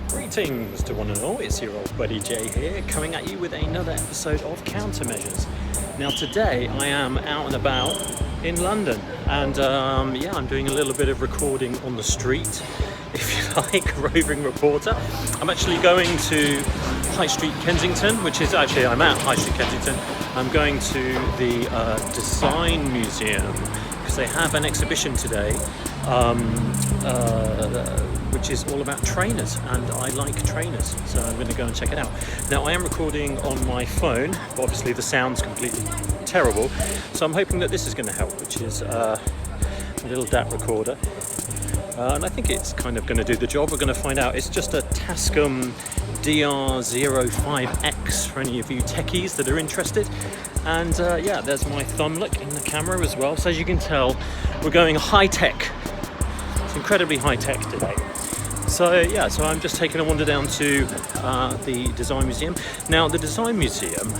Greetings to one and all, it's your old buddy Jay here, coming at you with another episode of Countermeasures. Now today I am out and about in London, and I'm doing a little bit of recording on the street, if you like, roving reporter. I'm actually going to High Street Kensington, I'm at High Street Kensington. I'm going to the Design Museum because they have an exhibition today which is all about trainers, and I like trainers, so I'm going to go and check it out. Now I am recording on my phone, but obviously the sound's completely terrible, so I'm hoping that this is going to help, which is a little DAT recorder, and I think it's kind of going to do the job. We're going to find out. It's just a Tascam DR05X for any of you techies that are interested, and there's my thumb look in the camera as well, so as you can tell we're going high-tech. It's incredibly high-tech today. So I'm just taking a wander down to the Design Museum. Now the Design Museum,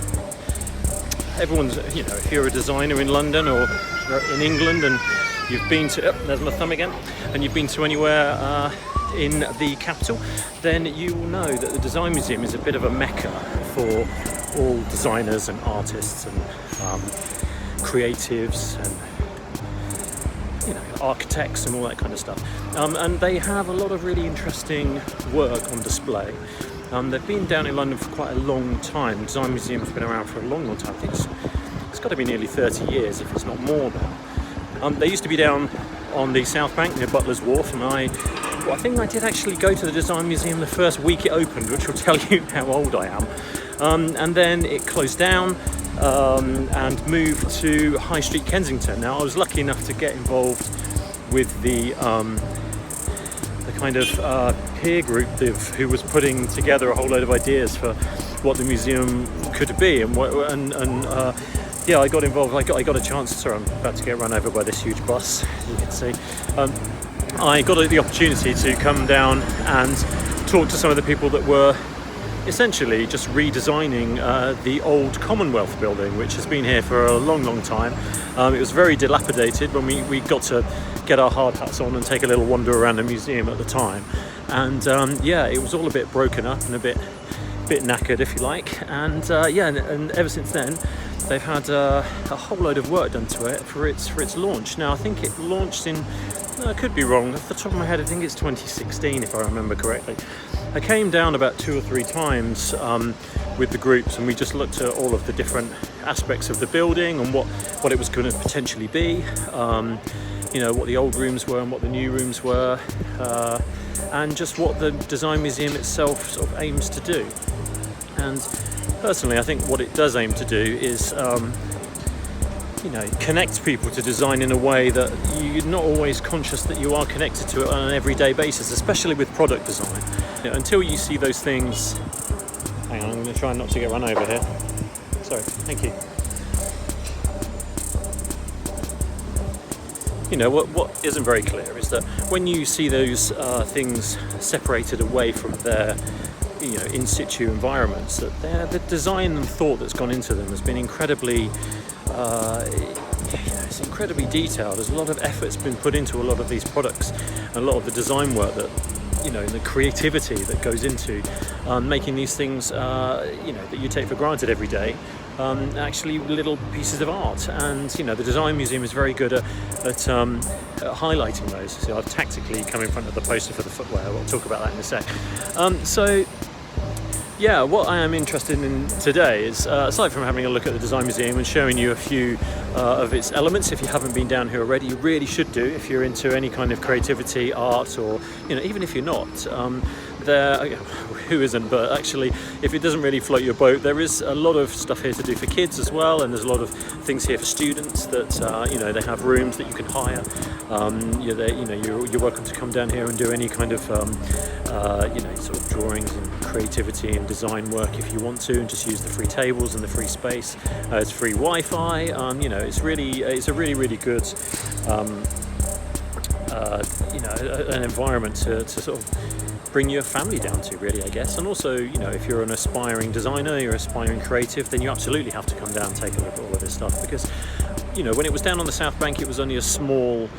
everyone's, if you're a designer in London or in England and you've been to, there's my thumb again, and you've been to anywhere in the capital, then you will know that the Design Museum is a bit of a mecca for all designers and artists and creatives and architects and all that kind of stuff, and they have a lot of really interesting work on display. They've been down in London for quite a long time. The Design Museum's been around for a long time. I think it's got to be nearly 30 years, if it's not more now. They used to be down on the South Bank near Butler's Wharf, and I think I did actually go to the Design Museum the first week it opened, which will tell you how old I am. And then it closed down and moved to High Street Kensington. Now I was lucky enough to get involved with the kind of peer group who was putting together a whole load of ideas for what the museum could be, and I got involved. I got a chance. Sorry, I'm about to get run over by this huge bus, you can see. I got the opportunity to come down and talk to some of the people that were essentially just redesigning the old Commonwealth building, which has been here for a long time. It was very dilapidated when we got to get our hard hats on and take a little wander around the museum at the time, and it was all a bit broken up and a bit knackered, if you like, and ever since then they've had a whole load of work done to it for its launch. Now I think it launched in, I could be wrong, off the top of my head I think it's 2016 if I remember correctly. I came down about 2 or 3 times with the groups, and we just looked at all of the different aspects of the building and what it was going to potentially be, what the old rooms were and what the new rooms were, and just what the Design Museum itself sort of aims to do. And personally I think what it does aim to do is connect people to design in a way that you're not always conscious that you are connected to it on an everyday basis, especially with product design. Until you see those things. Hang on, I'm going to try not to get run over here. Sorry, thank you. What isn't very clear is that when you see those things separated away from their in situ environments, that the design and thought that's gone into them has been incredibly it's incredibly detailed. There's a lot of effort's been put into a lot of these products, and a lot of the design work that the creativity that goes into making these things that you take for granted every day actually little pieces of art. And the Design Museum is very good at highlighting those. So I've tactically come in front of the poster for the footwear. We'll talk about that in a sec. What I am interested in today is, aside from having a look at the Design Museum and showing you a few of its elements, if you haven't been down here already, you really should do if you're into any kind of creativity, art, or even if you're not. Who isn't, but actually if it doesn't really float your boat, there is a lot of stuff here to do for kids as well, and there's a lot of things here for students that they have rooms that you can hire. You're welcome to come down here and do any kind of sort of drawings and creativity and design work if you want to, and just use the free tables and the free space. It's free Wi-Fi. It's a really good an environment to sort of bring your family down to, really, I guess. And also, if you're an aspiring designer, you're an aspiring creative, then you absolutely have to come down and take a look at all of this stuff, because when it was down on the South Bank, it was only a small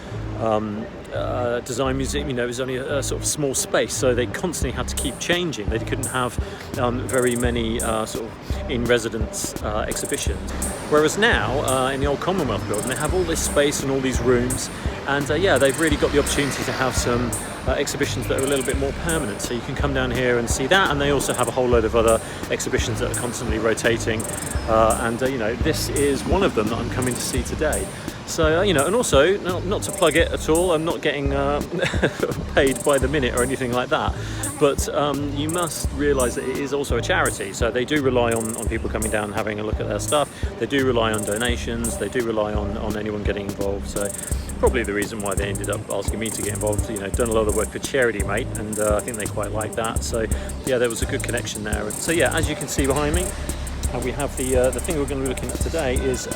design museum. It was only a sort of small space, so they constantly had to keep changing. They couldn't have very many sort of in-residence exhibitions. Whereas now, in the old Commonwealth building, they have all this space and all these rooms, and they've really got the opportunity to have some exhibitions that are a little bit more permanent, so you can come down here and see that. And they also have a whole load of other exhibitions that are constantly rotating, and this is one of them that I'm coming to see today. So and also, not to plug it at all, I'm not getting paid by the minute or anything like that, but you must realise that it is also a charity, so they do rely on people coming down and having a look at their stuff. They do rely on donations, they do rely on anyone getting involved, so probably the reason why they ended up asking me to get involved. Done a lot of work for Charity Mate, and I think they quite like that, so yeah, there was a good connection there. So yeah, as you can see behind me, we have the thing we're going to be looking at today is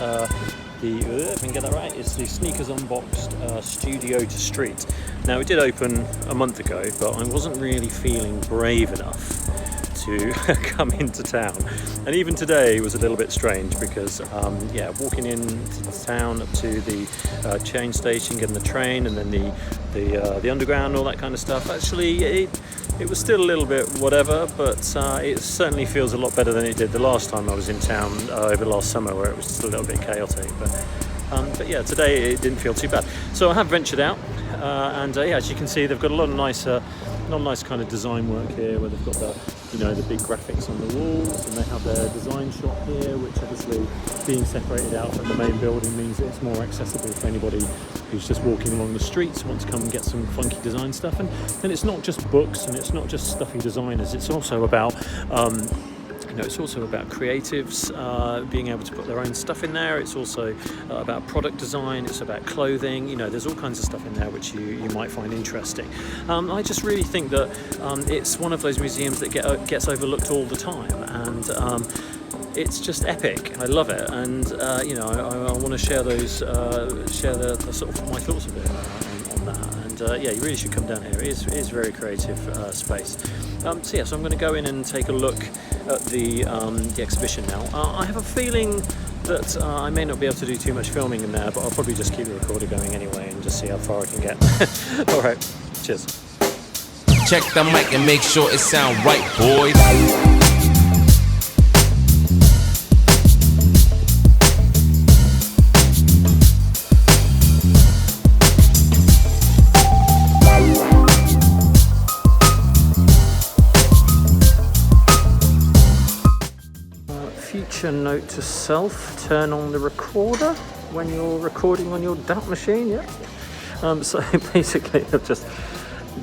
if I can get that right, it's the Sneakers Unboxed Studio to Street. Now, it did open a month ago, but I wasn't really feeling brave enough to come into town, and even today was a little bit strange because walking into town up to the train station, getting the train, and then the underground, all that kind of stuff, actually it was still a little bit whatever, but it certainly feels a lot better than it did the last time I was in town over last summer, where it was just a little bit chaotic. But yeah, today it didn't feel too bad. So I have ventured out, and as you can see, they've got a lot of nice kind of design work here, where they've got the big graphics on the walls, and they have their design shop here, which obviously being separated out from the main building means that it's more accessible for anybody who's just walking along the streets, want to come and get some funky design stuff. And it's not just books, and it's not just stuffy designers, it's also about it's also about creatives being able to put their own stuff in there. It's also about product design, it's about clothing, there's all kinds of stuff in there which you might find interesting. I just really think that it's one of those museums that gets overlooked all the time, and it's just epic. I love it, and I want to share the sort of my thoughts of it on that. And you really should come down here. It is very creative space. So I'm going to go in and take a look at the exhibition now. I have a feeling that I may not be able to do too much filming in there, but I'll probably just keep the recorder going anyway and just see how far I can get. All right, cheers. Check the mic and make sure it sound right, boys. Note to self: turn on the recorder when you're recording on your DAT machine. So basically I've just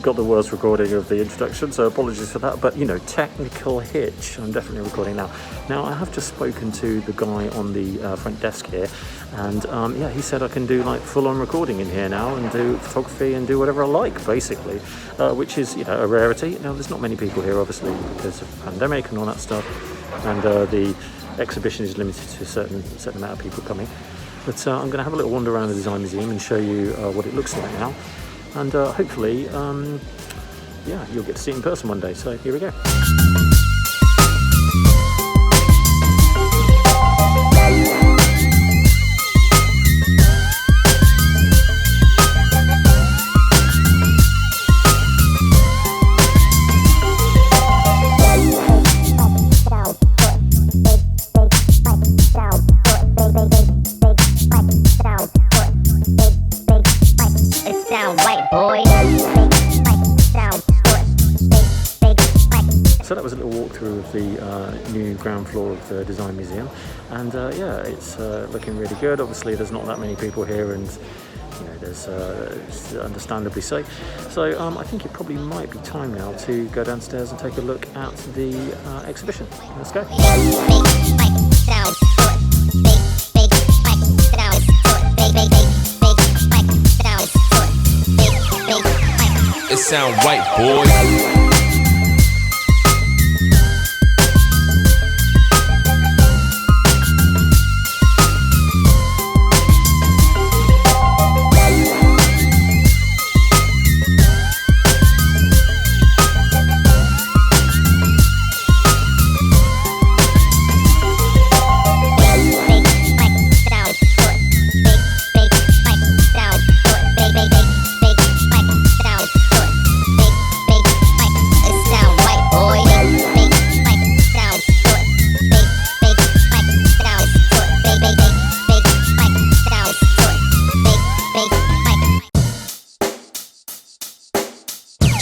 got the worst recording of the introduction, so apologies for that, but technical hitch. I'm definitely recording now. I have just spoken to the guy on the front desk here, and he said I can do like full-on recording in here now and do photography and do whatever I like, basically, which is a rarity. Now, there's not many people here, obviously, because of the pandemic and all that stuff, and the exhibition is limited to a certain amount of people coming. But I'm going to have a little wander around the design museum and show you what it looks like now, and hopefully you'll get to see it in person one day. So here we go. So that was a little walkthrough of the new ground floor of the Design Museum, and it's looking really good. Obviously there's not that many people here, and there's it's understandably so. So I think it probably might be time now to go downstairs and take a look at the exhibition. Let's go. It sound right, boys.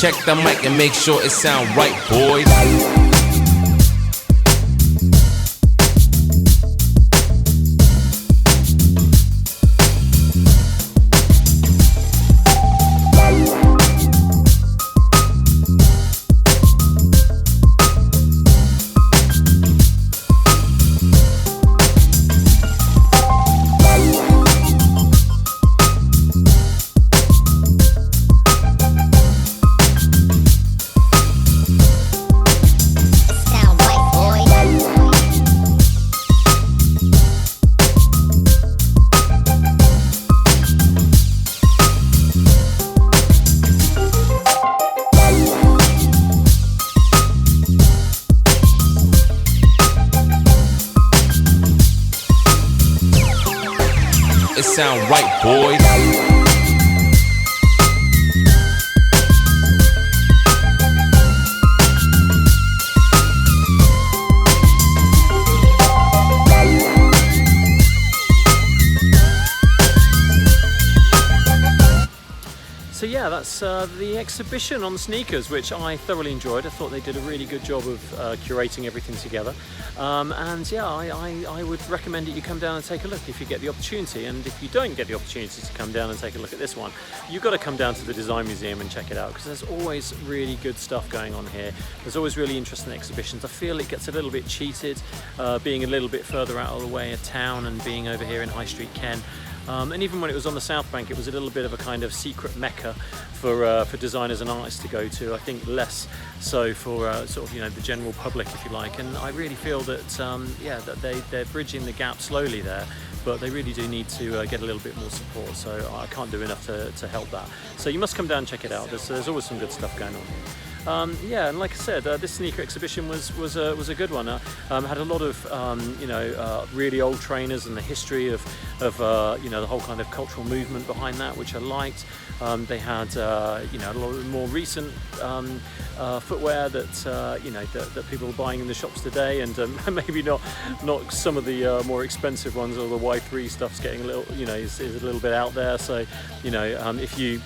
Check the mic and make sure it sound right, boys. It sound right, boys. So yeah, that's the exhibition on sneakers, which I thoroughly enjoyed. I thought they did a really good job of curating everything together. And yeah, I would recommend that you come down and take a look if you get the opportunity. And if you don't get the opportunity to come down and take a look at this one, you've got to come down to the Design Museum and check it out, because there's always really good stuff going on here. There's always really interesting exhibitions. I feel it gets a little bit cheated, being a little bit further out of the way of town and being over here in High Street Ken. And even when it was on the South Bank, it was a little bit of a kind of secret mecca for designers and artists to go to. I think less so for sort of, you know, the general public, if you like. And I really feel that yeah, that they're bridging the gap slowly there, but they really do need to get a little bit more support. So I can't do enough to help that. So you must come down and check it out. There's always some good stuff going on here. Yeah, and like I said, this sneaker exhibition was a good one. Had a lot of you know, really old trainers and the history of you know, the whole kind of cultural movement behind that, which I liked. They had you know, a lot of more recent footwear that you know, that people are buying in the shops today, and maybe not some of the more expensive ones, or the Y3 stuff's getting a little, you know, is a little bit out there. So you know, if you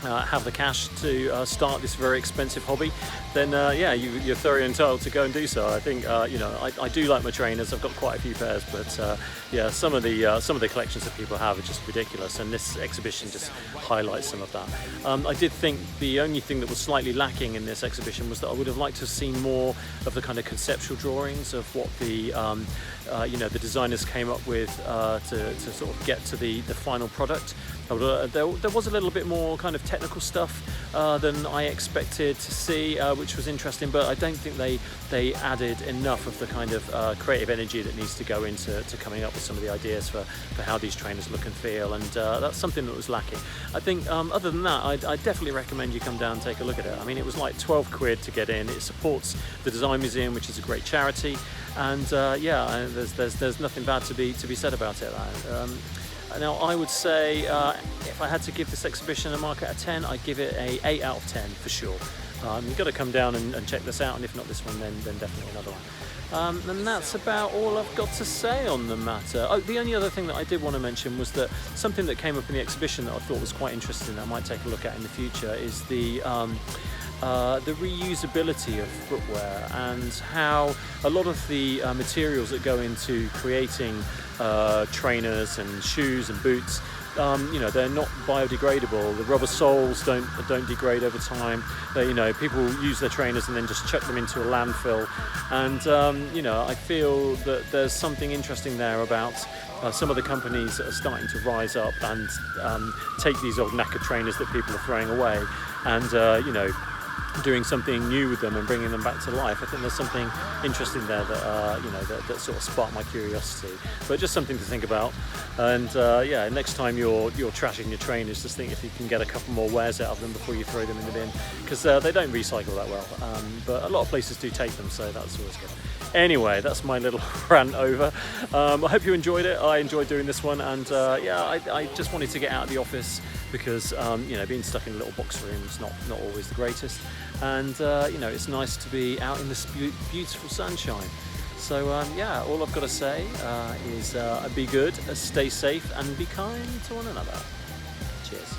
have the cash to start this very expensive hobby, then yeah, you're thoroughly entitled to go and do so. I think you know, I do like my trainers. I've got quite a few pairs, but yeah, some of the collections that people have are just ridiculous, and this exhibition just highlights some of that. I did think the only thing that was slightly lacking in this exhibition was that I would have liked to have seen more of the kind of conceptual drawings of what the you know, the designers came up with to sort of get to the final product. There was a little bit more kind of technical stuff than I expected to see, which was interesting, but I don't think they added enough of the kind of creative energy that needs to go into coming up with some of the ideas for how these trainers look and feel, and that's something that was lacking. I think other than that, I definitely recommend you come down and take a look at it. I mean, it was like 12 quid to get in. It supports the Design Museum, which is a great charity, and yeah, there's nothing bad to be said about it. Now, I would say if I had to give this exhibition a mark out of 10, I'd give it a 8 out of 10 for sure. You've got to come down and check this out, and if not this one, then definitely another one. And that's about all I've got to say on the matter. Oh, the only other thing that I did want to mention was that something that came up in the exhibition that I thought was quite interesting that I might take a look at in the future is the reusability of footwear, and how a lot of the materials that go into creating trainers and shoes and boots, you know, they're not biodegradable. The rubber soles don't degrade over time. You know, people use their trainers and then just chuck them into a landfill, and you know, I feel that there's something interesting there about some of the companies that are starting to rise up and take these old knackered trainers that people are throwing away, and you know, doing something new with them and bringing them back to life. I think there's something interesting there that you know, that sort of sparked my curiosity, but just something to think about. And yeah, next time you're trashing your trainers, just think if you can get a couple more wears out of them before you throw them in the bin, because they don't recycle that well, but a lot of places do take them, so that's always good. Anyway, that's my little rant over. I hope you enjoyed it. I enjoyed doing this one, and yeah, I just wanted to get out of the office, because you know, being stuck in a little box room is not always the greatest, and you know, it's nice to be out in this beautiful sunshine. So yeah, all I've got to say is be good, stay safe, and be kind to one another. Cheers.